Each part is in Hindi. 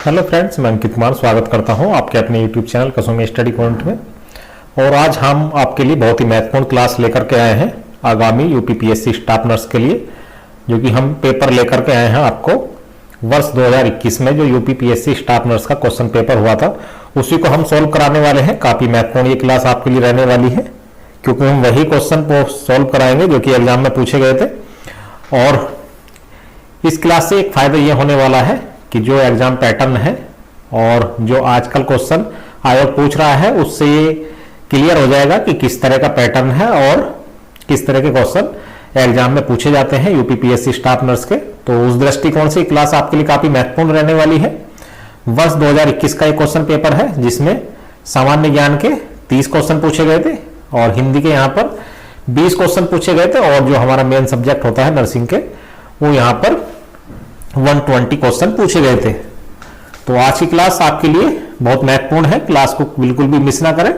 हेलो फ्रेंड्स, मैं अंकित कुमार स्वागत करता हूं आपके अपने यूट्यूब चैनल कसौमी स्टडी पॉइंट में। और आज हम आपके लिए बहुत ही महत्वपूर्ण क्लास लेकर के आए हैं आगामी यूपीपीएससी स्टाफ नर्स के लिए, जो कि हम पेपर लेकर के आए हैं आपको वर्ष 2021 में जो यूपीपीएससी स्टाफ नर्स का क्वेश्चन पेपर हुआ था उसी को हम सोल्व कराने वाले हैं। काफ़ी महत्वपूर्ण ये क्लास आपके लिए रहने वाली है, क्योंकि हम वही क्वेश्चन को सोल्व कराएंगे जो कि एग्जाम में पूछे गए थे। और इस क्लास से एक फायदा ये होने वाला है कि जो एग्जाम पैटर्न है और जो आजकल क्वेश्चन आयोग पूछ रहा है उससे ये क्लियर हो जाएगा कि किस तरह का पैटर्न है और किस तरह के क्वेश्चन एग्जाम में पूछे जाते हैं यूपीपीएससी स्टाफ नर्स के। तो उस दृष्टिकोण से क्लास आपके लिए काफी महत्वपूर्ण रहने वाली है। वर्ष 2021 का एक क्वेश्चन पेपर है जिसमें सामान्य ज्ञान के 30 क्वेश्चन पूछे गए थे और हिंदी के यहाँ पर 20 क्वेश्चन पूछे गए थे, और जो हमारा मेन सब्जेक्ट होता है नर्सिंग के वो यहाँ पर 120 क्वेश्चन पूछे गए थे। तो आज की क्लास आपके लिए बहुत महत्वपूर्ण है, क्लास को बिल्कुल भी मिस ना करें।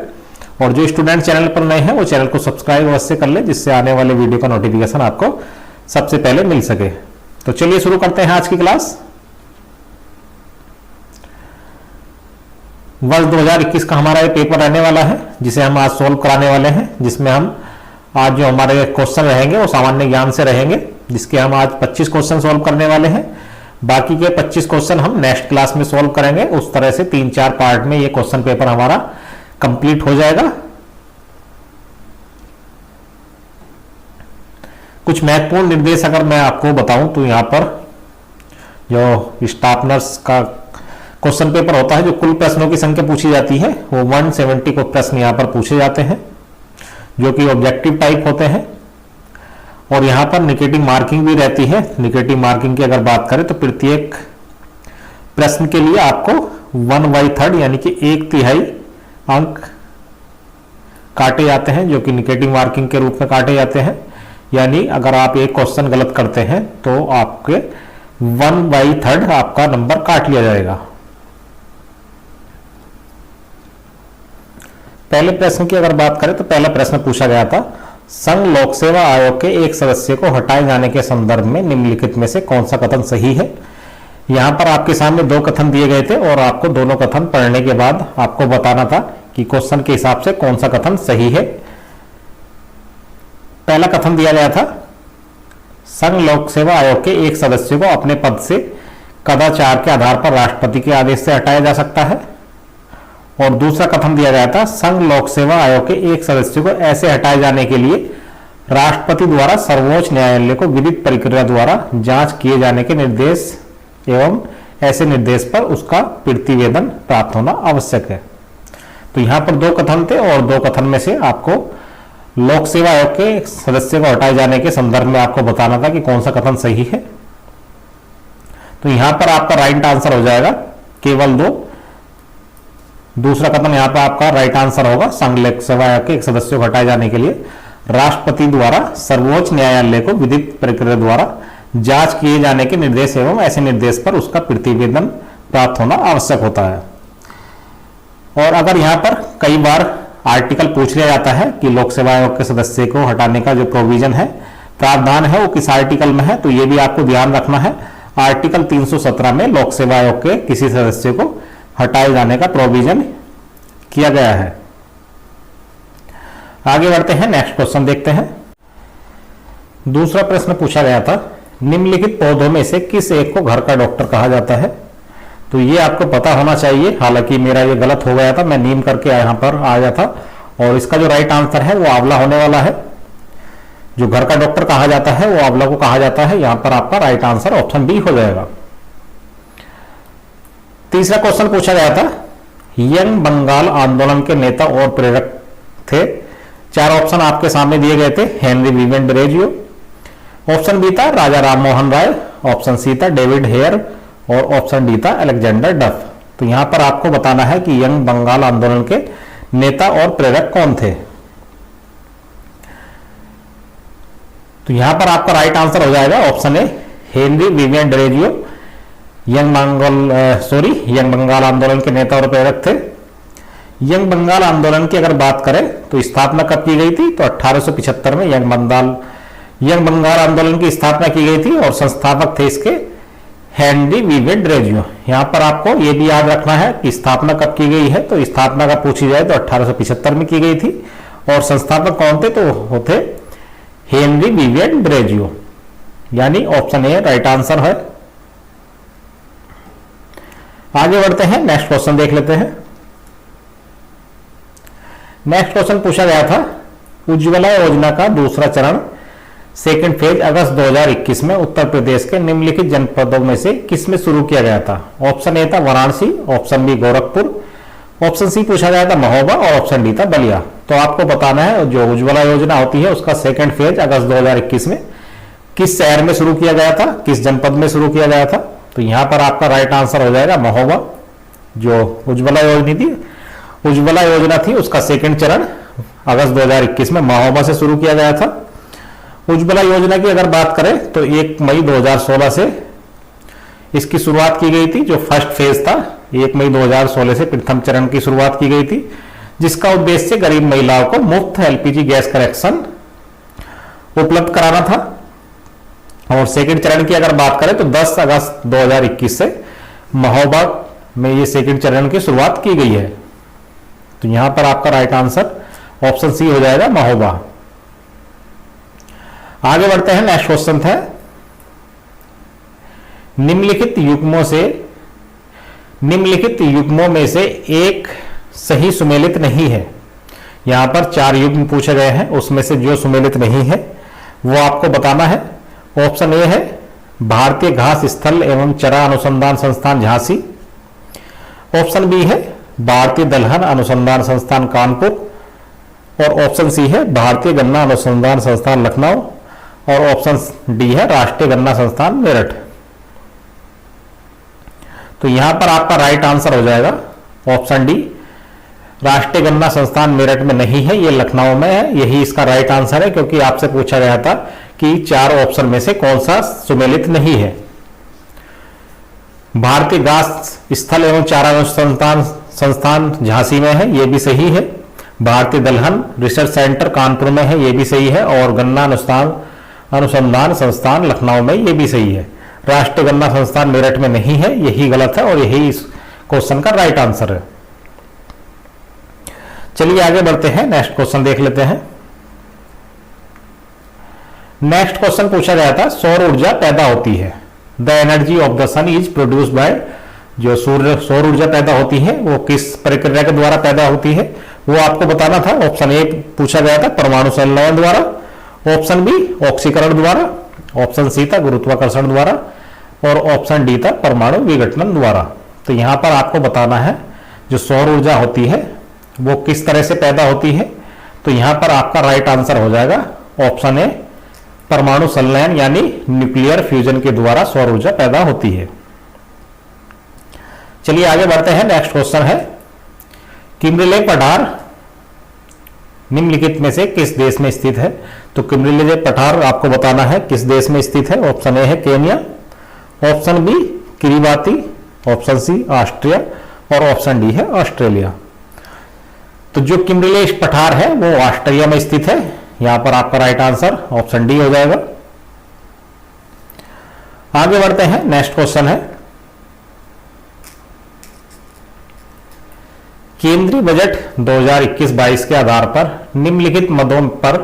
और जो स्टूडेंट चैनल पर नए हैं वो चैनल को सब्सक्राइब अवश्य कर ले, जिससे आने वाले वीडियो का नोटिफिकेशन आपको सबसे पहले मिल सके। तो चलिए शुरू करते हैं आज की क्लास। वर्ष 2021 का हमारा ये पेपर रहने वाला है जिसे हम आज सोल्व कराने वाले हैं, जिसमें हम आज जो हमारे क्वेश्चन रहेंगे वो सामान्य ज्ञान से रहेंगे, जिसके हम आज 25 क्वेश्चन सोल्व करने वाले हैं। बाकी के 25 क्वेश्चन हम नेक्स्ट क्लास में सोल्व करेंगे। उस तरह से 3-4 पार्ट में ये क्वेश्चन पेपर हमारा कंप्लीट हो जाएगा। कुछ महत्वपूर्ण निर्देश अगर मैं आपको बताऊं तो यहाँ पर जो स्टाफ नर्स का क्वेश्चन पेपर होता है, जो कुल प्रश्नों की संख्या पूछी जाती है वो 170 को प्रश्न यहाँ पर पूछे जाते हैं, जो कि ऑब्जेक्टिव टाइप होते हैं। और यहाँ पर निगेटिव मार्किंग भी रहती है। निगेटिव मार्किंग की अगर बात करें तो प्रत्येक प्रश्न के लिए आपको 1/3 यानी कि 1/3 अंक काटे जाते हैं, जो कि निगेटिव मार्किंग के रूप में काटे जाते हैं। यानी अगर आप एक क्वेश्चन गलत करते हैं तो आपके 1/3 आपका नंबर काट लिया जाएगा। पहले प्रश्न की अगर बात करें तो पहला प्रश्न पूछा गया था, संघ लोक सेवा आयोग के एक सदस्य को हटाए जाने के संदर्भ में निम्नलिखित में से कौन सा कथन सही है। यहां पर आपके सामने 2 कथन दिए गए थे और आपको दोनों कथन पढ़ने के बाद आपको बताना था कि क्वेश्चन के हिसाब से कौन सा कथन सही है। पहला कथन दिया गया था, संघ लोक सेवा आयोग के एक सदस्य को अपने पद से कदाचार के आधार पर राष्ट्रपति के आदेश से हटाया जा सकता है। और दूसरा कथन दिया गया था, संघ लोक सेवा आयोग के एक सदस्य को ऐसे हटाए जाने के लिए राष्ट्रपति द्वारा सर्वोच्च न्यायालय को विधिक प्रक्रिया द्वारा जांच किए जाने के निर्देश एवं ऐसे निर्देश पर उसका प्रतिवेदन प्राप्त होना आवश्यक है। तो यहाँ पर 2 कथन थे और 2 कथन में से आपको लोक सेवा आयोग के सदस्य को हटाए जाने के संदर्भ में आपको बताना था कि कौन सा कथन सही है। तो यहाँ पर आपका राइट आंसर हो जाएगा केवल 2। दूसरा कथन यहाँ पर आपका राइट आंसर होगा, संघ लोक सेवा आयोग के एक सदस्य को हटाए जाने के लिए राष्ट्रपति द्वारा सर्वोच्च न्यायालय को विधिक प्रक्रिया द्वारा जांच किए जाने के निर्देश एवं ऐसे निर्देश पर उसका प्रतिवेदन प्राप्त होना आवश्यक होता है। और अगर यहाँ पर कई बार आर्टिकल पूछ लिया जाता है कि लोक सेवा आयोग के सदस्य को हटाने का जो प्रोविजन है, प्रावधान है, वो किस आर्टिकल में है, तो ये भी आपको ध्यान रखना है। आर्टिकल 317 में लोक सेवा आयोग के किसी सदस्य को हटाए जाने का प्रोविजन किया गया है। आगे बढ़ते हैं, नेक्स्ट क्वेश्चन देखते हैं। दूसरा प्रश्न पूछा गया था, निम्नलिखित पौधों में से किस एक को घर का डॉक्टर कहा जाता है। तो ये आपको पता होना चाहिए, हालांकि मेरा ये गलत हो गया था, मैं नीम करके यहाँ पर आया था। और इसका जो राइट आंसर है वो आंवला होने वाला है। जो घर का डॉक्टर कहा जाता है वो आंवला को कहा जाता है। यहाँ पर आपका राइट आंसर ऑप्शन बी हो जाएगा। तीसरा क्वेश्चन पूछा गया था, यंग बंगाल आंदोलन के नेता और प्रेरक थे। 4 ऑप्शन आपके सामने दिए गए थे। हेनरी विवेंट ब्रेजियो, ऑप्शन बी था राजा राम मोहन राय, ऑप्शन सी था डेविड हेयर और ऑप्शन डी था अलेक्जेंडर डफ। तो यहां पर आपको बताना है कि यंग बंगाल आंदोलन के नेता और प्रेरक कौन थे। तो यहां पर आपका राइट आंसर हो जाएगा option A, Henry Vivian Derozio Young Bengal आंदोलन के नेता और प्रेरक थे। यंग बंगाल आंदोलन की अगर बात करें तो स्थापना कब की गई थी, तो 1875 में यंग बंगाल आंदोलन की स्थापना की गई थी और संस्थापक थे इसके हेनरी विवेट ड्रेजियो। यहां पर आपको यह भी याद रखना है कि स्थापना कब की गई है, तो स्थापना का पूछी जाए तो 1875 में की गई थी। और संस्थापक कौन थे, तो वो थे हेनरी विवेट ड्रेजियो, यानी ऑप्शन ए राइट आंसर है। आगे बढ़ते हैं, नेक्स्ट क्वेश्चन देख लेते हैं। नेक्स्ट क्वेश्चन पूछा गया था, उज्ज्वला योजना का दूसरा चरण सेकेंड फेज अगस्त 2021 में उत्तर प्रदेश के निम्नलिखित जनपदों में से किसमें शुरू किया गया था। ऑप्शन ए था Varanasi, option B Gorakhpur, option C पूछा गया था महोबा और ऑप्शन डी था बलिया। तो आपको बताना है जो उज्ज्वला योजना होती है उसका सेकेंड फेज अगस्त 2021 में किस शहर में शुरू किया गया था, किस जनपद में शुरू किया गया था। तो यहां पर आपका राइट आंसर हो जाएगा महोबा। जो उज्ज्वला योजना थी उसका सेकेंड चरण अगस्त 2021 में महोबा से शुरू किया गया था। उज्ज्वला योजना की अगर बात करें तो 1 मई 2016 से इसकी शुरुआत की गई थी। जो फर्स्ट फेज था 1 मई 2016 से प्रथम चरण की शुरुआत की गई थी, जिसका उद्देश्य गरीब महिलाओं को मुफ्त एलपीजी गैस कनेक्शन उपलब्ध कराना था। और सेकंड चरण की अगर बात करें तो 10 अगस्त 2021 से महोबा में ये सेकंड चरण की शुरुआत की गई है। तो यहां पर आपका राइट आंसर ऑप्शन सी हो जाएगा महोबा। आगे बढ़ते हैं, नेक्स्ट क्वेश्चन था, निम्नलिखित युग्मों में से एक सही सुमेलित नहीं है। यहां पर 4 युग्म पूछे गए हैं, उसमें से जो सुमेलित नहीं है वो आपको बताना है। ऑप्शन ए है भारतीय घास स्थल एवं चरा अनुसंधान संस्थान झांसी, ऑप्शन बी है भारतीय दलहन अनुसंधान संस्थान कानपुर, और ऑप्शन सी है भारतीय गन्ना अनुसंधान संस्थान लखनऊ, और ऑप्शन डी है राष्ट्रीय गन्ना संस्थान मेरठ। तो यहां पर आपका राइट आंसर हो जाएगा ऑप्शन डी, राष्ट्रीय गन्ना संस्थान मेरठ में नहीं है, ये लखनऊ में है। यही इसका राइट आंसर है, क्योंकि आपसे पूछा गया था कि 4 ऑप्शन में से कौन सा सुमेलित नहीं है। भारतीय घास स्थल एवं चारा अनुसंधान संस्थान झांसी में है, ये भी सही है। भारतीय दलहन रिसर्च सेंटर कानपुर में है, ये भी सही है। और गन्ना अनुसंधान संस्थान लखनऊ में, ये भी सही है। राष्ट्रीय गन्ना संस्थान मेरठ में नहीं है, यही गलत है और यही इस क्वेश्चन का राइट आंसर है। चलिए आगे बढ़ते हैं, नेक्स्ट क्वेश्चन देख लेते हैं। नेक्स्ट क्वेश्चन पूछा गया था, सौर ऊर्जा पैदा होती है, the energy of the sun is produced by, जो सौर ऊर्जा पैदा होती है वो किस प्रक्रिया के द्वारा पैदा होती है वो आपको बताना था। ऑप्शन ए पूछा गया था परमाणु संलयन द्वारा, ऑप्शन बी ऑक्सीकरण द्वारा, ऑप्शन सी था गुरुत्वाकर्षण द्वारा, और ऑप्शन डी था परमाणु विघटन द्वारा। तो यहां पर आपको बताना है जो सौर ऊर्जा होती है वो किस तरह से पैदा होती है। तो यहां पर आपका राइट आंसर हो जाएगा ऑप्शन ए परमाणु संलयन, यानी न्यूक्लियर फ्यूजन के द्वारा सौर ऊर्जा पैदा होती है। चलिए आगे बढ़ते हैं, नेक्स्ट क्वेश्चन है, किम्बरले पठार निम्नलिखित में से किस देश में स्थित है। तो किम्बरले पठार आपको बताना है किस देश में स्थित है। ऑप्शन ए है Kenya, option B Kiribati, option C Austria, और ऑप्शन डी है ऑस्ट्रेलिया। तो जो किम्बरले पठार है वो ऑस्ट्रेलिया में स्थित है। यहां पर आपका राइट आंसर ऑप्शन डी हो जाएगा। आगे बढ़ते हैं, नेक्स्ट क्वेश्चन है, केंद्रीय बजट 2021-22 के आधार पर निम्नलिखित मदों पर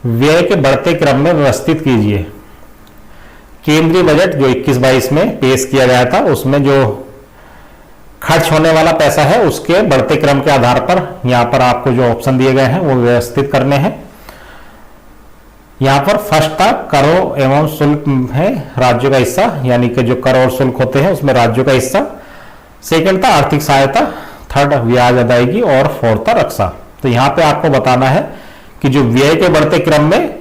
व्यय के बढ़ते क्रम में व्यवस्थित कीजिए। केंद्रीय बजट जो 21-22 में पेश किया गया था उसमें जो खर्च होने वाला पैसा है उसके बढ़ते क्रम के आधार पर यहां पर आपको जो ऑप्शन दिए गए हैं वो व्यवस्थित करने हैं। यहां पर फर्स्ट था करों एवं शुल्क है राज्यों का हिस्सा, यानी कि जो कर और शुल्क होते हैं उसमें राज्यों का हिस्सा। सेकंड था आर्थिक सहायता, थर्ड ब्याज अदायगी, और फोर्थ था रक्षा। तो यहां पे आपको बताना है कि जो व्यय के बढ़ते क्रम में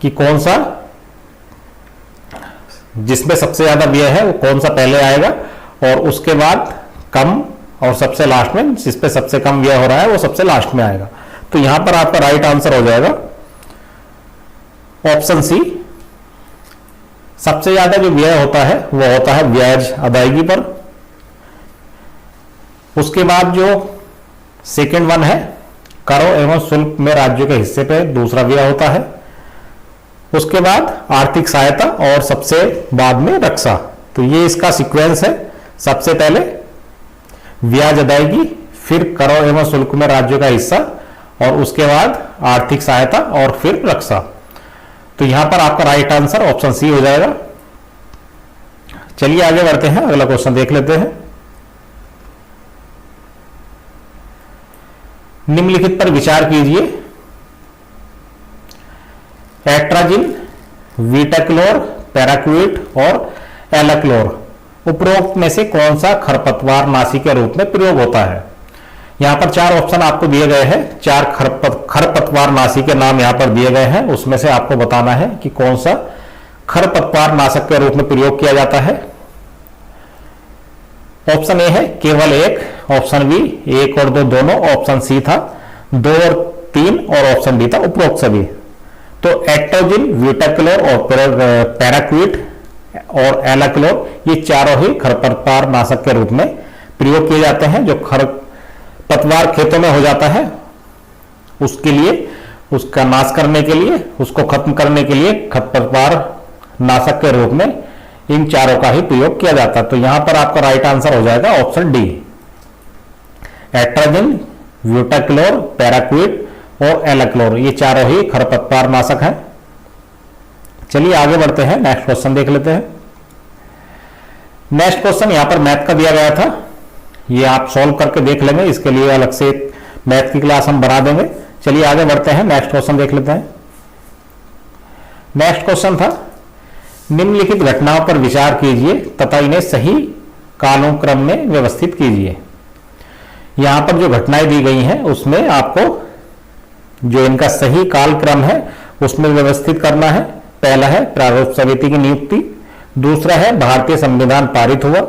कि कौन सा, जिसमें सबसे ज्यादा व्यय है वो कौन सा पहले आएगा, और उसके बाद कम, और सबसे लास्ट में जिस पे सबसे कम व्यय हो रहा है वो सबसे लास्ट में आएगा। तो यहां पर आपका राइट आंसर हो जाएगा ऑप्शन सी। सबसे ज्यादा जो व्यय होता है वो होता है ब्याज अदायगी पर। उसके बाद जो सेकंड वन है करों एवं शुल्क में राज्यों के हिस्से पे दूसरा व्यय होता है। उसके बाद आर्थिक सहायता, और सबसे बाद में रक्षा। तो ये इसका सीक्वेंस है। सबसे पहले ब्याज अदायगी, फिर करों एवं शुल्क में राज्यों का हिस्सा, और उसके बाद आर्थिक सहायता, और फिर रक्षा। तो यहां पर आपका राइट आंसर ऑप्शन सी हो जाएगा। चलिए आगे बढ़ते हैं, अगला क्वेश्चन देख लेते हैं। निम्नलिखित पर विचार कीजिए। एट्राजिन, वीटाक्लोर, पैराक्विट और एलाक्लोर उपरोक्त में से कौन सा खरपतवार नाशी के रूप में प्रयोग होता है? यहां पर 4 ऑप्शन आपको दिए गए हैं। 4 खरपतवार नाशी के नाम यहां पर दिए गए हैं, उसमें से आपको बताना है कि कौन सा खरपतवार नाशक के रूप में प्रयोग किया जाता है। ऑप्शन ए है केवल एक, ऑप्शन बी 1 और 2 दोनों, ऑप्शन सी था 2 और 3, और ऑप्शन डी था उपरोक्त सभी। तो एट्रोजिन, वीटाक्लोर और पैराक्विट और एलाक्लोर ये चारों ही खरपतवार नाशक के रूप में प्रयोग किए जाते हैं। जो खरपतवार खेतों में हो जाता है उसके लिए, उसका नाश करने के लिए, उसको खत्म करने के लिए खरपतवार नाशक के रूप में इन चारों का ही प्रयोग किया जाता है। तो यहां पर आपका राइट आंसर हो जाएगा ऑप्शन डी, एट्राजिन, वीटाक्लोर, पैराक्विट और एलाक्लोर ये चारों ही खरपतवार नाशक हैं। चलिए आगे बढ़ते हैं, नेक्स्ट क्वेश्चन देख लेते हैं। नेक्स्ट क्वेश्चन यहां पर मैथ का दिया गया था, ये आप सॉल्व करके देख लेंगे, इसके लिए अलग से मैथ की क्लास हम बना देंगे। चलिए आगे बढ़ते हैं, नेक्स्ट क्वेश्चन देख लेते हैं। नेक्स्ट क्वेश्चन था निम्नलिखित घटनाओं पर विचार कीजिए तथा इन्हें सही कालानुक्रम में व्यवस्थित कीजिए। यहां पर जो घटनाएं दी गई हैं उसमें आपको जो इनका सही कालक्रम है उसमें व्यवस्थित करना है। पहला है प्रारूप समिति की नियुक्ति, दूसरा है भारतीय संविधान पारित हुआ,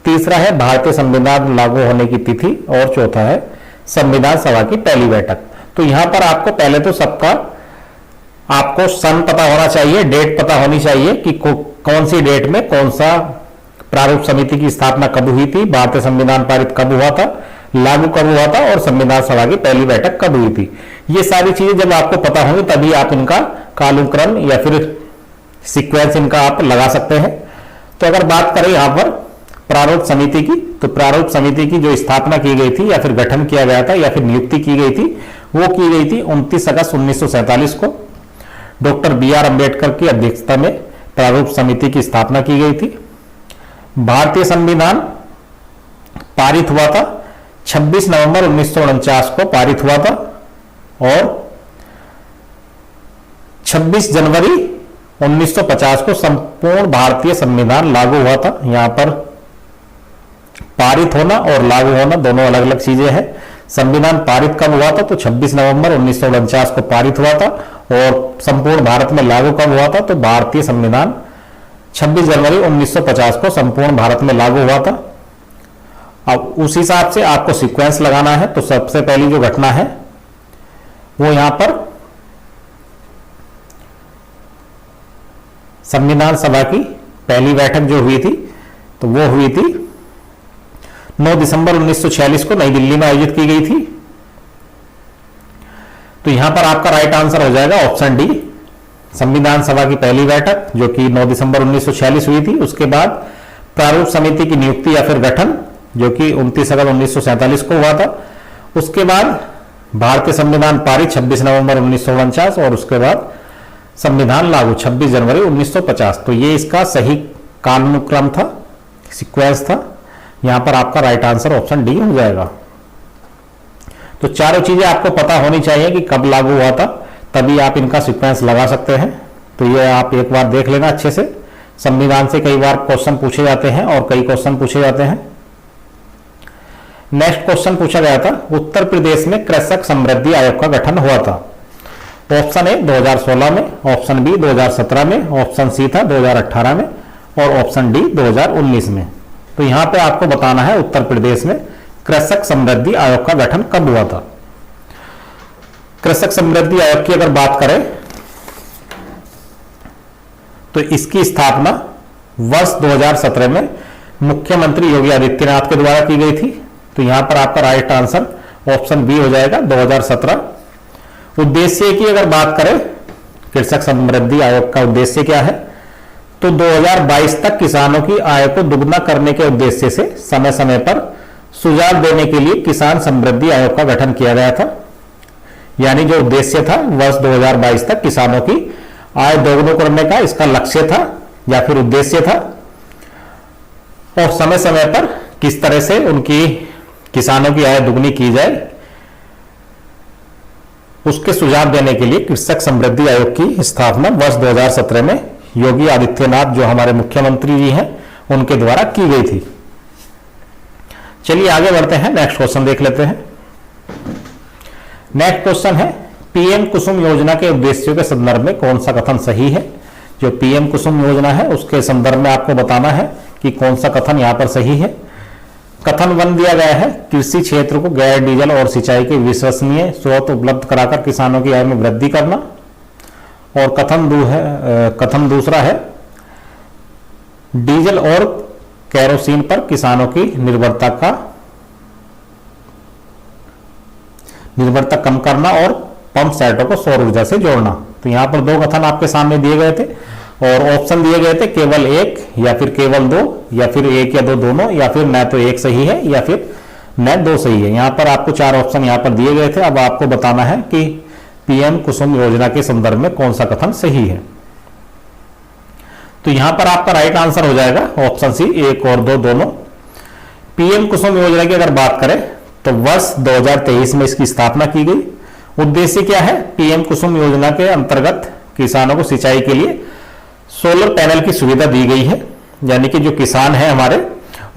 तीसरा है भारतीय संविधान लागू होने की तिथि, और चौथा है संविधान सभा की पहली बैठक। तो यहां पर आपको पहले तो सबका आपको सन पता होना चाहिए, डेट पता होनी चाहिए कि कौन सी डेट में कौन सा प्रारूप समिति की स्थापना कब हुई थी, भारतीय संविधान पारित कब हुआ था, लागू कब हुआ था, और संविधान सभा की पहली बैठक कब हुई थी। ये सारी चीजें जब आपको पता होंगी तभी आप इनका कालानुक्रम या फिर सीक्वेंस इनका आप लगा सकते हैं। तो अगर बात करें यहां पर प्रारूप समिति की, तो प्रारूप समिति की जो स्थापना की गई थी या फिर गठन किया गया था या फिर नियुक्ति की गई थी वो की गई थी 29 अगस्त 1947 को। डॉक्टर BR अम्बेडकर की अध्यक्षता में प्रारूप समिति की स्थापना की गई थी। भारतीय संविधान पारित हुआ था 26 नवंबर 1949 को पारित हुआ था, और 26 जनवरी 1950 को संपूर्ण भारतीय संविधान लागू हुआ था। यहां पर पारित होना और लागू होना दोनों अलग अलग चीजें हैं। संविधान पारित कब हुआ था? तो 26 नवंबर 1949 को पारित हुआ था, और संपूर्ण भारत में लागू कब हुआ था? तो भारतीय संविधान 26 जनवरी 1950 को संपूर्ण भारत में लागू हुआ था। अब उस हिसाब से आपको सीक्वेंस लगाना है। तो सबसे पहली जो घटना है वो यहां पर संविधान सभा की पहली बैठक जो हुई थी तो वो हुई थी 9 दिसंबर 1946 को नई दिल्ली में आयोजित की गई थी। तो यहां पर आपका राइट आंसर हो जाएगा ऑप्शन डी, संविधान सभा की पहली बैठक जो कि 9 दिसंबर 1946 हुई थी। उसके बाद प्रारूप समिति की नियुक्ति या फिर गठन जो कि 29 अगस्त 1947 को हुआ था। उसके बाद भारतीय संविधान पारित 26 नवंबर 1949, और उसके बाद संविधान लागू 26 जनवरी 1950। तो ये इसका सही कालानुक्रम था, सीक्वेंस था। यहां पर आपका राइट आंसर ऑप्शन डी हो जाएगा। तो चारों चीजें आपको पता होनी चाहिए कि कब लागू हुआ था, तभी आप इनका सीक्वेंस लगा सकते हैं। तो ये आप एक बार देख लेना अच्छे से। संविधान से कई बार क्वेश्चन पूछे जाते हैं और कई क्वेश्चन पूछे जाते हैं। नेक्स्ट क्वेश्चन पूछा गया था, उत्तर प्रदेश में कृषक समृद्धि आयोग का गठन हुआ था। ऑप्शन ए 2016 में, ऑप्शन बी 2017 में, ऑप्शन सी था 2018 में, और ऑप्शन डी 2019 में। तो यहां पे आपको बताना है उत्तर प्रदेश में कृषक समृद्धि आयोग का गठन कब हुआ था। कृषक समृद्धि आयोग की अगर बात करें तो इसकी स्थापना वर्ष 2017 में मुख्यमंत्री योगी आदित्यनाथ के द्वारा की गई थी। तो यहां पर आपका राइट आंसर ऑप्शन बी हो जाएगा 2017। उद्देश्य की अगर बात करें कृषक समृद्धि आयोग का उद्देश्य क्या है, तो 2022 तक किसानों की आय को दुगना करने के उद्देश्य से समय समय पर सुझाव देने के लिए किसान समृद्धि आयोग का गठन किया गया था। यानी जो उद्देश्य था वर्ष 2022 तक किसानों की आय दोगुना करने का इसका लक्ष्य था या फिर उद्देश्य था, और समय समय पर किस तरह से उनकी किसानों की आय दुगनी की जाए उसके सुझाव देने के लिए कृषक समृद्धि आयोग की स्थापना वर्ष 2017 में योगी आदित्यनाथ जो हमारे मुख्यमंत्री जी हैं उनके द्वारा की गई थी। चलिए आगे बढ़ते हैं, नेक्स्ट क्वेश्चन देख लेते हैं। नेक्स्ट क्वेश्चन है पीएम कुसुम योजना के उद्देश्यों के संदर्भ में कौन सा कथन सही है। जो पीएम कुसुम योजना है उसके संदर्भ में आपको बताना है कि कौन सा कथन यहां पर सही है। कथन 1 दिया गया है कृषि क्षेत्र को गैर डीजल और सिंचाई के विश्वसनीय स्रोत उपलब्ध कराकर किसानों की आय में वृद्धि करना। और कथन दूसरा है डीजल और केरोसिन पर किसानों की निर्भरता कम करना और पंप सेटों को सौर ऊर्जा से जोड़ना। तो यहां पर 2 कथन आपके सामने दिए गए थे और ऑप्शन दिए गए थे केवल 1 या फिर केवल 2 या फिर 1 या 2 दोनों, या फिर न तो 1 सही है या फिर न 2 सही है। यहां पर आपको 4 ऑप्शन यहां पर दिए गए थे। अब आपको बताना है कि पीएम कुसुम योजना के संदर्भ में कौन सा कथन सही है। तो यहां पर आपका राइट आंसर हो जाएगा ऑप्शन सी 1 और 2 दोनों। पीएम कुसुम योजना की अगर बात करें तो वर्ष 2023 में इसकी स्थापना की गई। उद्देश्य क्या है, पीएम कुसुम योजना के अंतर्गत किसानों को सिंचाई के लिए सोलर पैनल की सुविधा दी गई है। यानी कि जो किसान है हमारे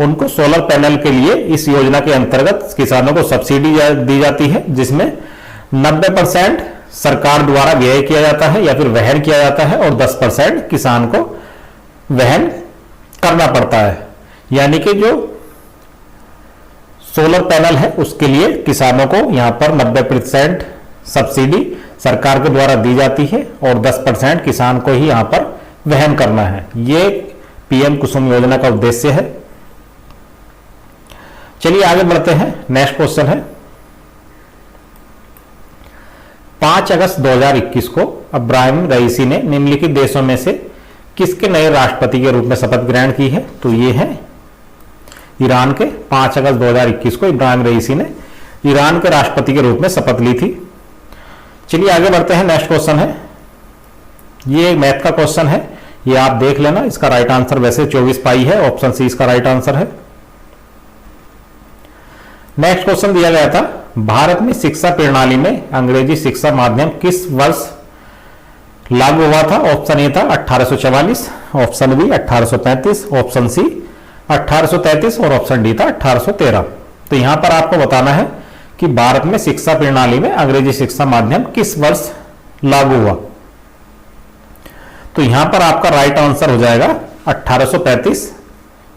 उनको सोलर पैनल के लिए इस योजना के अंतर्गत किसानों को सब्सिडी दी जाती है, जिसमें 90% सरकार द्वारा व्यय किया जाता है या फिर वहन किया जाता है और 10% किसान को वहन करना पड़ता है। यानी कि जो सोलर पैनल है उसके लिए किसानों को यहां पर 90% सब्सिडी सरकार के द्वारा दी जाती है और 10% किसान को ही यहां पर वहन करना है। ये पीएम कुसुम योजना का उद्देश्य है। चलिए आगे बढ़ते हैं, नेक्स्ट क्वेश्चन है 5 अगस्त 2021 को इब्राहिम रईसी ने निम्नलिखित देशों में से किसके नए राष्ट्रपति के रूप में शपथ ग्रहण की है। तो ये है ईरान के। 5 अगस्त 2021 को इब्राहिम रईसी ने ईरान के राष्ट्रपति के रूप में शपथ ली थी। चलिए आगे बढ़ते हैं, नेक्स्ट क्वेश्चन है, ये मैथ का क्वेश्चन है, ये आप देख लेना। इसका राइट आंसर वैसे 24 पाई है, ऑप्शन सी इसका राइट आंसर है। नेक्स्ट क्वेश्चन दिया गया था भारत में शिक्षा प्रणाली में अंग्रेजी शिक्षा माध्यम किस वर्ष लागू हुआ था। ऑप्शन ए था 1844, ऑप्शन बी 1835, ऑप्शन सी 1833 और ऑप्शन डी था 1813। तो यहां पर आपको बताना है कि भारत में शिक्षा प्रणाली में अंग्रेजी शिक्षा माध्यम किस वर्ष लागू हुआ। तो यहां पर आपका राइट आंसर हो जाएगा 1835,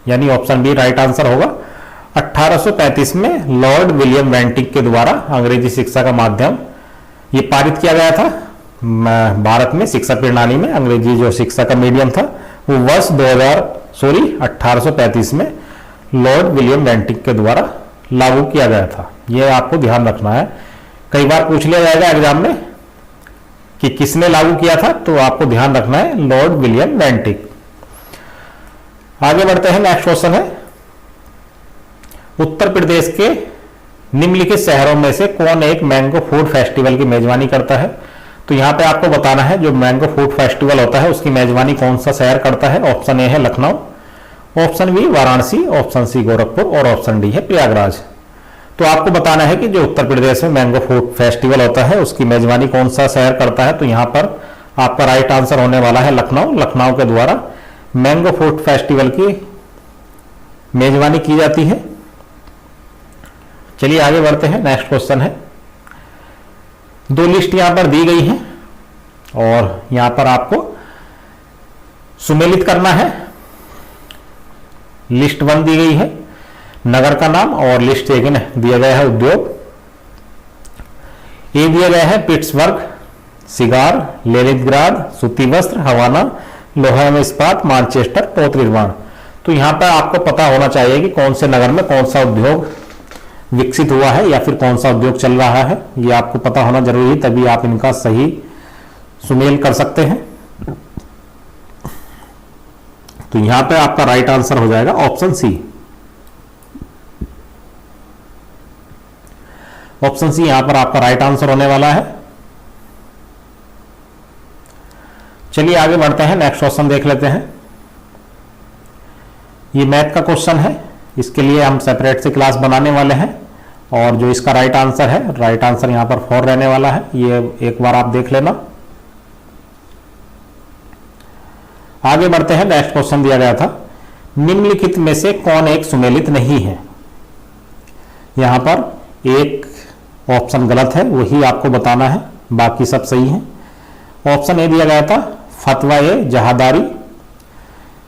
यानी ऑप्शन बी राइट आंसर होगा। 1835 में लॉर्ड विलियम बेंटिक के द्वारा अंग्रेजी शिक्षा का माध्यम ये पारित किया गया था। भारत में शिक्षा प्रणाली में अंग्रेजी जो शिक्षा का मीडियम था वो वर्ष 1835 में लॉर्ड विलियम बेंटिक के द्वारा लागू किया गया था। यह आपको ध्यान रखना है, कई बार पूछ लिया जाएगा एग्जाम में कि किसने लागू किया था, तो आपको ध्यान रखना है लॉर्ड विलियम बेंटिक। आगे बढ़ते हैं, नेक्स्ट क्वेश्चन है उत्तर प्रदेश के निम्नलिखित शहरों में से कौन एक मैंगो फूड फेस्टिवल की मेजबानी करता है। तो यहां पे आपको बताना है जो मैंगो फूड फेस्टिवल होता है उसकी मेजबानी कौन सा शहर करता है। ऑप्शन ए है Lucknow, option B Varanasi, option C Gorakhpur और ऑप्शन डी है प्रयागराज। तो आपको बताना है कि जो उत्तर प्रदेश में मैंगो फूड फेस्टिवल होता है उसकी मेजबानी कौन सा शहर करता है। तो यहां पर आपका राइट आंसर होने वाला है लखनऊ। लखनऊ के द्वारा मैंगो फूड फेस्टिवल की मेजबानी की जाती है। चलिए आगे बढ़ते हैं, नेक्स्ट क्वेश्चन है, 2 लिस्ट यहां पर दी गई है और यहां पर आपको सुमेलित करना है। लिस्ट 1 दी गई है नगर का नाम और लिस्ट 2 दिया गया है उद्योग। ए दिया गया है पिट्सबर्ग, सिगार, लेनिनग्राद, सूती वस्त्र, हवाना, लोहा एवं इस्पात, मानचेस्टर, पोत निर्माण। तो यहां पर आपको पता होना चाहिए कि कौन से नगर में कौन सा उद्योग विकसित हुआ है या फिर कौन सा उद्योग चल रहा है, ये आपको पता होना जरूरी है, तभी आप इनका सही सुमेल कर सकते हैं। तो यहां पे आपका राइट आंसर हो जाएगा ऑप्शन सी। ऑप्शन सी यहां पर आपका राइट आंसर होने वाला है। चलिए आगे बढ़ते हैं, नेक्स्ट क्वेश्चन देख लेते हैं। ये मैथ का क्वेश्चन है, इसके लिए हम सेपरेट से क्लास बनाने वाले हैं और जो इसका राइट आंसर है, राइट आंसर यहां पर 4 रहने वाला है। ये एक बार आप देख लेना। आगे बढ़ते हैं, नेक्स्ट क्वेश्चन दिया गया था, निम्नलिखित में से कौन एक सुमेलित नहीं है। यहां पर एक ऑप्शन गलत है, वही आपको बताना है, बाकी सब सही है। ऑप्शन ए दिया गया था फतवा ए जहादारी,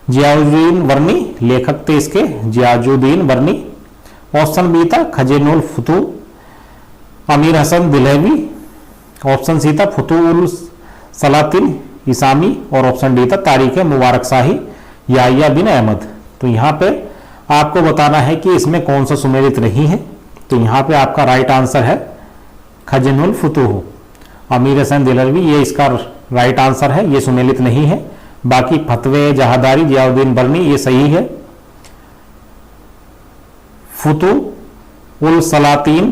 जियाउद्दीन वर्नी, लेखक थे इसके जियाजुद्दीन वर्नी। ऑप्शन बी था खजीनुल फुतू, अमीर हसन दिलहवी। ऑप्शन सी था फुतूल सलातिन इसामी और ऑप्शन डी था तारीख मुबारक शाही याहिया बिन अहमद। तो यहां पे आपको बताना है कि इसमें कौन सा सुमेलित नहीं है। तो यहां पे आपका राइट आंसर है खजीनुल फुतूह, अमीर हसन दिलहवी, ये इसका राइट आंसर है, ये सुमेलित नहीं है। बाकी फतवे जहादारी जियाउद्दीन बर्नी ये सही है। फुतू उल सलातीन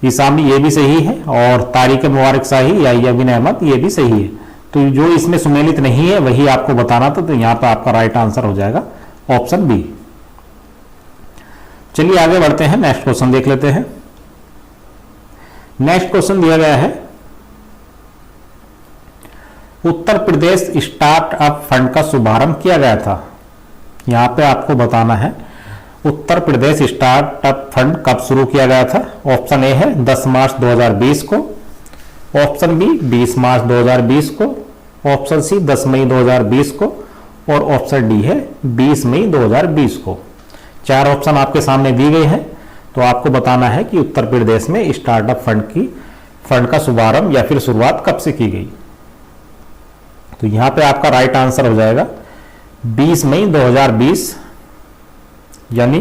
इसामी ये भी सही है और तारीख मुबारक शाही याहिया बिन अहमद ये भी सही है। तो जो इसमें सुमेलित नहीं है वही आपको बताना था। तो यहां पर आपका राइट आंसर हो जाएगा ऑप्शन बी। चलिए आगे बढ़ते हैं, नेक्स्ट क्वेश्चन देख लेते हैं। नेक्स्ट क्वेश्चन दिया गया है, उत्तर प्रदेश स्टार्टअप फंड का शुभारंभ किया गया था। यहां पे आपको बताना है उत्तर प्रदेश स्टार्टअप फंड कब शुरू किया गया था। ऑप्शन ए है 10 मार्च 2020 को, ऑप्शन बी 20 मार्च 2020 को, ऑप्शन सी 10 मई 2020 को और ऑप्शन डी है 20 मई 2020 को। 4 ऑप्शन आपके सामने दी गई हैं। तो आपको बताना है कि उत्तर प्रदेश में स्टार्टअप फंड का शुभारंभ या फिर शुरुआत कब से की गई। तो यहां पे आपका राइट आंसर हो जाएगा 20 मई 2020, यानी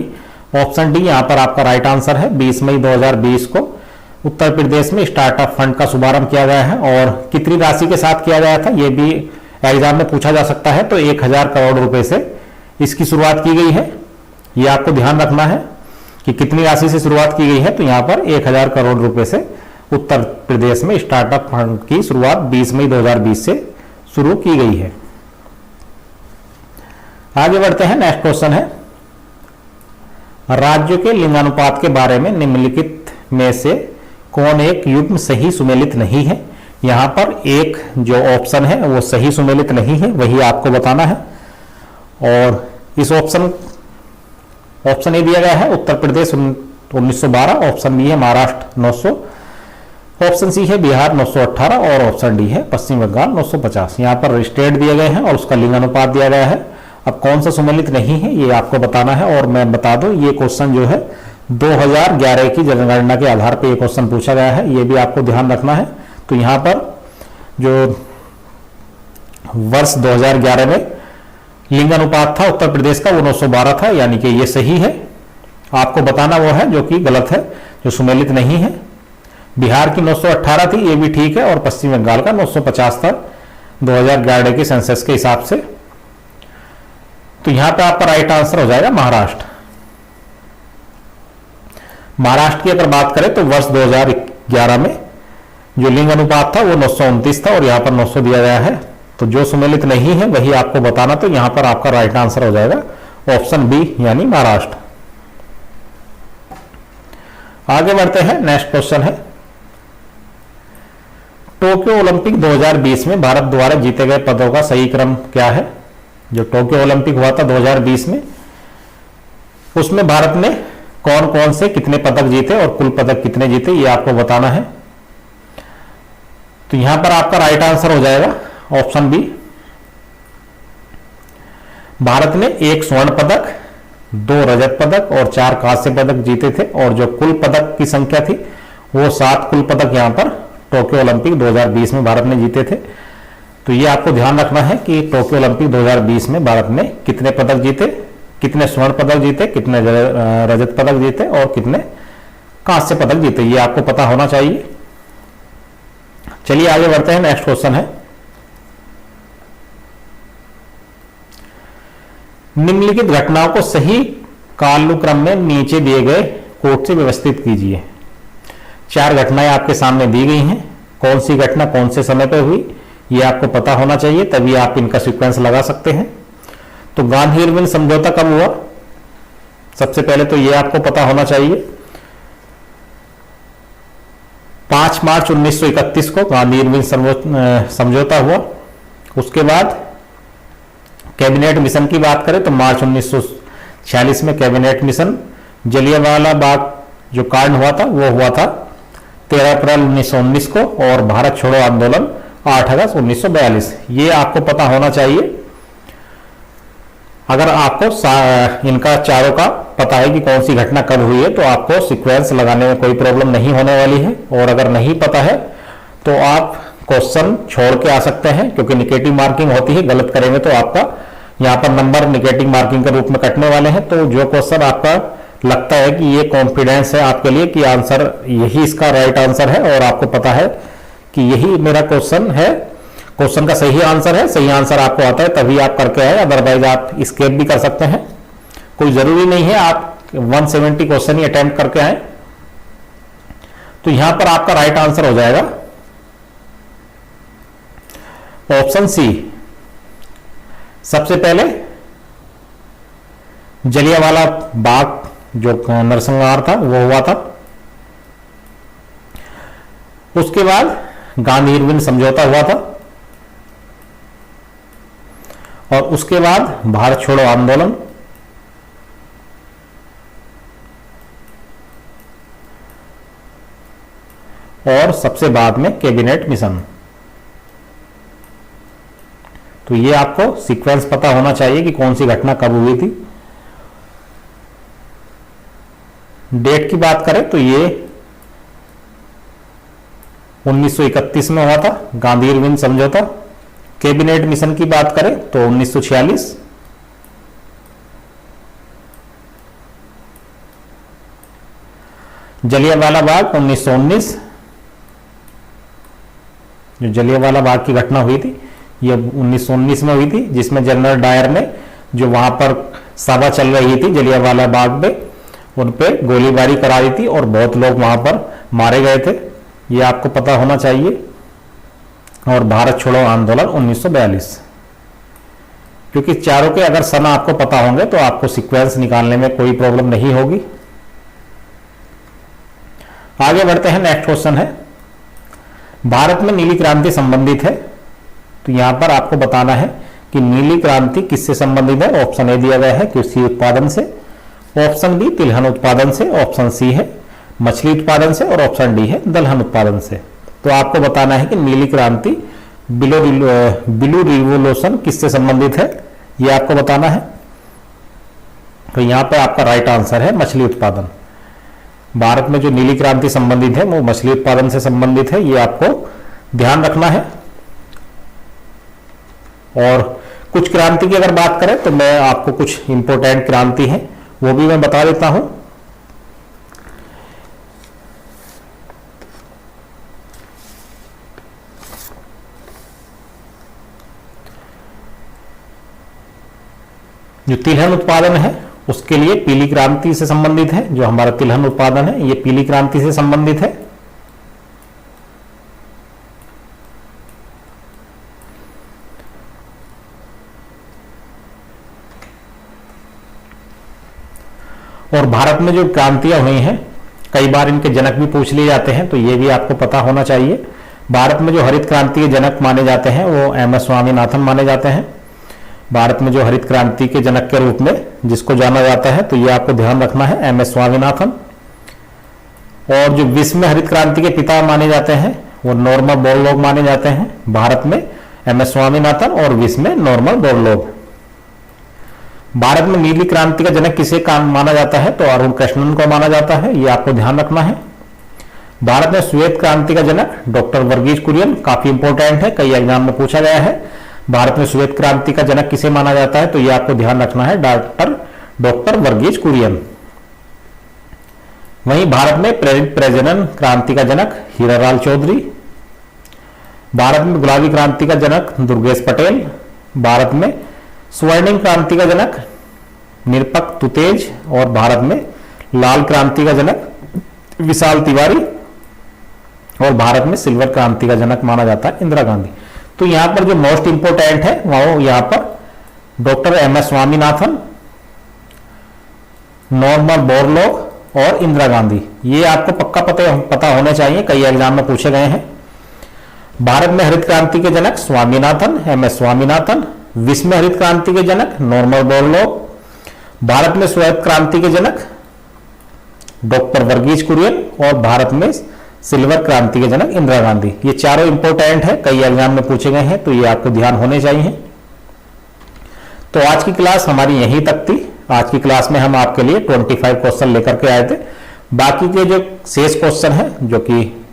ऑप्शन डी यहां पर आपका राइट आंसर है। 20 मई 2020 को उत्तर प्रदेश में स्टार्टअप फंड का शुभारंभ किया गया है। और कितनी राशि के साथ किया गया था ये भी एग्जाम में पूछा जा सकता है। तो 1000 करोड़ रुपए से इसकी शुरुआत की गई है। ये आपको ध्यान रखना है कि कितनी राशि से शुरुआत की गई है। तो यहां पर 1000 करोड़ रुपए से उत्तर प्रदेश में स्टार्टअप फंड की शुरुआत 20 मई 2020 से शुरू की गई है। आगे बढ़ते हैं, नेक्स्ट क्वेश्चन है, राज्यों के लिंगानुपात के बारे में निम्नलिखित में से कौन एक युग्म सही सुमेलित नहीं है। यहां पर एक जो ऑप्शन है वो सही सुमेलित नहीं है, वही आपको बताना है। और इस ऑप्शन ए दिया गया है उत्तर प्रदेश 1912, ऑप्शन बी है महाराष्ट्र 900, ऑप्शन सी है बिहार 918 और ऑप्शन डी है पश्चिम बंगाल 950। यहाँ पर स्टेट दिए गए हैं और उसका लिंगानुपात दिया गया है। अब कौन सा सुमेलित नहीं है ये आपको बताना है। और मैं बता दूं ये क्वेश्चन जो है 2011 की जनगणना के आधार पर ये क्वेश्चन पूछा गया है, ये भी आपको ध्यान रखना है। तो यहाँ पर जो वर्ष 2011 में लिंगानुपात था उत्तर प्रदेश का वो 912 था, यानी कि ये सही है। आपको बताना वो है जो कि गलत है, जो सुमेलित नहीं है। बिहार की 918 थी, ये भी ठीक है, और पश्चिम बंगाल का 950 था 2011 के सेंसस के हिसाब से। तो यहां पे आपका राइट आंसर हो जाएगा महाराष्ट्र। महाराष्ट्र की अगर बात करें तो वर्ष 2011 में जो लिंग अनुपात था वो 929 था और यहां पर 900 दिया गया है। तो जो सुमेलित नहीं है वही आपको बताना। तो यहां पर आपका राइट आंसर हो जाएगा ऑप्शन बी यानी महाराष्ट्र। आगे बढ़ते हैं, नेक्स्ट क्वेश्चन है, टोक्यो ओलंपिक 2020 में भारत द्वारा जीते गए पदों का सही क्रम क्या है। जो टोक्यो ओलंपिक हुआ था 2020 में, उसमें भारत ने कौन कौन से कितने पदक जीते और कुल पदक कितने जीते ये आपको बताना है। तो यहां पर आपका राइट आंसर हो जाएगा ऑप्शन बी। भारत ने 1 स्वर्ण पदक, 2 रजत पदक और 4 कांस्य पदक जीते थे और जो कुल पदक की संख्या थी वो 7 कुल पदक यहां पर टोक्यो ओलंपिक 2020 में भारत ने जीते थे। तो ये आपको ध्यान रखना है कि टोक्यो ओलंपिक 2020 में भारत ने कितने पदक जीते, कितने स्वर्ण पदक जीते, कितने रजत पदक जीते और कितने कांस्य पदक जीते, ये आपको पता होना चाहिए। चलिए आगे बढ़ते हैं, नेक्स्ट क्वेश्चन है, निम्नलिखित घटनाओं को सही कालानुक्रम में नीचे दिए गए कोड से व्यवस्थित कीजिए। 4 घटनाएं आपके सामने दी गई हैं। कौन सी घटना कौन से समय पर हुई ये आपको पता होना चाहिए, तभी आप इनका सीक्वेंस लगा सकते हैं। तो गांधी इरविन समझौता कब हुआ? सबसे पहले तो ये आपको पता होना चाहिए। 5 मार्च 1931 को गांधी इरविन समझौता हुआ। उसके बाद कैबिनेट मिशन की बात करें तो मार्च 1946 में कैबिनेट मिशन। जलियांवाला बाग जो कांड हुआ था वो हुआ था 13 अप्रैल 1919 को, और भारत छोड़ो आंदोलन 8 अगस्त 1942। ये आपको पता होना चाहिए। अगर आपको इनका चारों का पता है कि कौन सी घटना कब हुई है तो आपको सीक्वेंस लगाने में कोई प्रॉब्लम नहीं होने वाली है। और अगर नहीं पता है तो आप क्वेश्चन छोड़ के आ सकते हैं, क्योंकि निगेटिव मार्किंग होती है। गलत करेंगे तो आपका यहाँ पर नंबर निगेटिव मार्किंग के रूप में कटने वाले हैं। तो जो क्वेश्चन आपका लगता है कि ये कॉन्फिडेंस है आपके लिए कि आंसर यही इसका राइट आंसर है, और आपको पता है कि यही मेरा क्वेश्चन है, क्वेश्चन का सही आंसर है, सही आंसर आपको आता है, तभी आप करके आए। अदरवाइज आप स्केप भी कर सकते हैं। कोई जरूरी नहीं है आप 170 क्वेश्चन ही अटेम्प्ट करके आए। तो यहां पर आपका राइट आंसर हो जाएगा ऑप्शन सी। सबसे पहले जलियांवाला बाग जो नरसंहार था वो हुआ था। उसके बाद गांधी इरविन समझौता हुआ था, और उसके बाद भारत छोड़ो आंदोलन, और सबसे बाद में कैबिनेट मिशन। तो ये आपको सीक्वेंस पता होना चाहिए कि कौन सी घटना कब हुई थी। डेट की बात करें तो ये 1931 में हुआ था गांधी इरविन समझौता। कैबिनेट मिशन की बात करें तो 1946। जलियांवाला बाग 1919, जो जलियांवाला बाग की घटना हुई थी ये 1919 में हुई थी, जिसमें जनरल डायर ने जो वहां पर सभा चल रही थी जलियांवाला बाग में उन पे गोलीबारी करा दी थी और बहुत लोग वहां पर मारे गए थे। ये आपको पता होना चाहिए। और भारत छोड़ो आंदोलन 1942। क्योंकि चारों के अगर सन आपको पता होंगे तो आपको सीक्वेंस निकालने में कोई प्रॉब्लम नहीं होगी। आगे बढ़ते हैं। नेक्स्ट क्वेश्चन है, भारत में नीली क्रांति संबंधित है। तो यहां पर आपको बताना है कि नीली क्रांति किससे संबंधित है। ऑप्शन ए दिया गया है कृषि उत्पादन से, ऑप्शन बी तिलहन उत्पादन से, ऑप्शन सी है मछली उत्पादन से, और ऑप्शन डी है दलहन उत्पादन से। तो आपको बताना है कि नीली क्रांति ब्लू रिवोल्यूशन किससे संबंधित है, यह आपको बताना है। तो यहां पर आपका राइट आंसर है मछली उत्पादन। भारत में जो नीली क्रांति संबंधित है वो मछली उत्पादन से संबंधित है, ये आपको ध्यान रखना है। और कुछ क्रांति की अगर बात करें तो मैं आपको कुछ इंपोर्टेंट क्रांति है वो भी मैं बता देता हूं। जो तिलहन उत्पादन है उसके लिए पीली क्रांति से संबंधित है। जो हमारा तिलहन उत्पादन है ये पीली क्रांति से संबंधित है। और भारत में जो क्रांतियां हुई हैं कई बार इनके जनक भी पूछ लिए जाते हैं, तो ये भी आपको पता होना चाहिए। भारत में जो हरित क्रांति के जनक माने जाते हैं वो एम.एस. स्वामीनाथन माने जाते हैं। भारत में जो हरित क्रांति के जनक के रूप में जिसको जाना जाता है तो ये आपको ध्यान रखना है एम.एस. स्वामीनाथन। और जो विश्व में हरित क्रांति के पिता माने जाते हैं वो नॉर्मन बोरलॉग माने जाते हैं। भारत में एम.एस. स्वामीनाथन और विश्व में नॉर्मन बोरलॉग। भारत में नीली क्रांति का जनक किसे माना जाता है तो अरुण कृष्णन को माना जाता है, ये आपको ध्यान रखना है। भारत में श्वेत क्रांति का जनक डॉक्टर वर्गीज कुरियन, काफी इंपॉर्टेंट है, कई एग्जाम में पूछा गया है। भारत में श्वेत क्रांति का जनक किसे माना जाता है तो ये आपको ध्यान रखना है डॉक्टर वर्गीज कुरियन। वहीं भारत में प्रजनन क्रांति का जनक हीरालाल चौधरी। भारत में गुलाबी क्रांति का जनक दुर्गेश पटेल। भारत में स्वर्णिम क्रांति का जनक निरपक तुतेज और भारत में लाल क्रांति का जनक विशाल तिवारी और भारत में सिल्वर क्रांति का जनक माना जाता है इंदिरा गांधी। तो यहां पर जो मोस्ट इंपोर्टेंट है वो यहां पर doctor M S Swaminathan, Norman Borlaug और इंदिरा गांधी, ये आपको पक्का पता होने चाहिए, कई एग्जाम में पूछे गए हैं। भारत में हरित क्रांति के जनक स्वामीनाथन, एम एस स्वामीनाथन, विश्व में हरित क्रांति के जनक नॉर्मन बोरलॉग, भारत में श्वेत क्रांति के जनक डॉक्टर वर्गीज कुरियन और भारत में सिल्वर क्रांति के जनक इंदिरा गांधी। ये चारों इंपोर्टेंट है, कई एग्जाम में पूछे गए हैं, तो ये आपको ध्यान होने चाहिए। तो आज की क्लास हमारी यहीं तक थी। आज की क्लास में हम आपके लिए 25 क्वेश्चन लेकर के आए थे। बाकी के जो शेष क्वेश्चन है, जो कि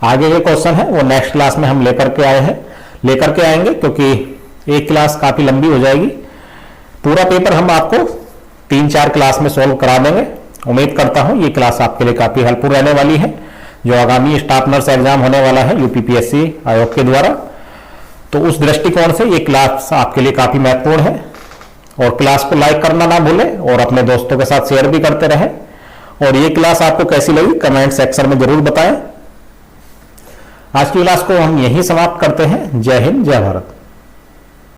आगे के क्वेश्चन है, वो नेक्स्ट क्लास में हम लेकर के आएंगे, क्योंकि एक क्लास काफी लंबी हो जाएगी। पूरा पेपर हम आपको 3-4 क्लास में सॉल्व करा देंगे। उम्मीद करता हूं ये क्लास आपके लिए काफी हेल्पफुल रहने वाली है, जो आगामी स्टाफ नर्स एग्जाम होने वाला है यूपीपीएससी आयोग के द्वारा। तो उस दृष्टिकोण से ये क्लास आपके लिए काफी महत्वपूर्ण है। और क्लास को लाइक करना ना भूलें और अपने दोस्तों के साथ शेयर भी करते रहें। और ये क्लास आपको कैसी लगी कमेंट सेक्शन में जरूर बताएं। आज की क्लास को हम यहीं समाप्त करते हैं। जय हिंद, जय भारत।